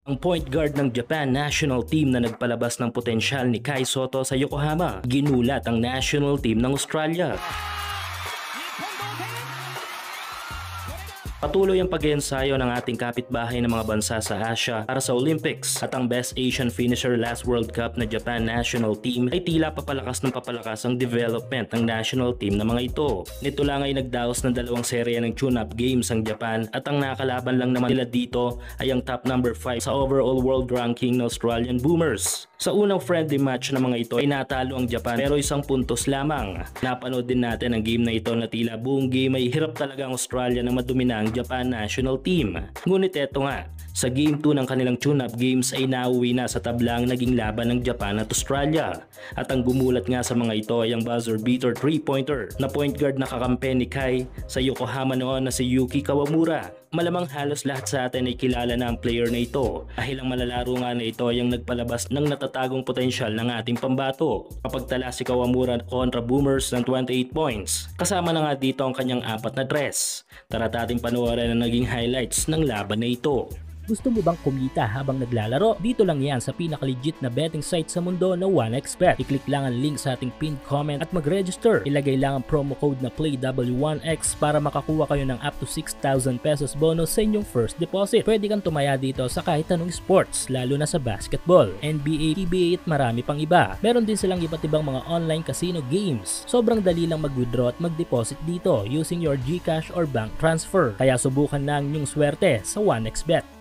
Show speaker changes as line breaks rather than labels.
Ang point guard ng Japan national team na nagpalabas ng potensyal ni Kai Sotto sa Yokohama, ginulat ang national team ng Australia. Patuloy ang pag-iensayo ng ating kapitbahay ng mga bansa sa Asia para sa Olympics at ang Best Asian Finisher last World Cup na Japan national team ay tila papalakas ng papalakas ang development ng national team ng mga ito. Nito lang ay nagdaos ng dalawang serya ng tune-up games ang Japan at ang nakalaban lang naman nila dito ay ang top number 5 sa overall world ranking ng Australian Boomers. Sa unang friendly match ng mga ito ay natalo ang Japan pero 1 puntos lamang. Napanood din natin ang game na ito na tila buong game ay hirap talaga ang Australia na madumina ang Japan national team. Ngunit eto nga, sa Game 2 ng kanilang tune-up games ay nauwi na sa tabla ang naging laban ng Japan at Australia. At ang gumulat nga sa mga ito ay ang buzzer beater 3-pointer na point guard na kakampi ni Kai sa Yokohama noon na si Yuki Kawamura. Malamang halos lahat sa atin ay kilala na ang player na ito dahil ang malalaro nga na ito ay ang nagpalabas ng natatagong potensyal ng ating pambato. Kapag tala si Kawamura kontra Boomers ng 28 points, kasama na nga dito ang kanyang 4 na dress. Tara't ating panoorin ang naging highlights ng laban na ito.
Gusto mo bang kumita habang naglalaro? Dito lang yan sa pinaka-legit na betting site sa mundo na 1xBet. I-click lang ang link sa ating pinned comment at mag-register. Ilagay lang ang promo code na PLAYW1X para makakuha kayo ng up to 6,000 pesos bonus sa inyong first deposit. Pwede kang tumaya dito sa kahit anong sports, lalo na sa basketball, NBA, PBA at marami pang iba. Meron din silang iba't ibang mga online casino games. Sobrang dali lang mag-withdraw at mag-deposit dito using your GCash or bank transfer. Kaya subukan na ang inyong swerte sa 1xBet.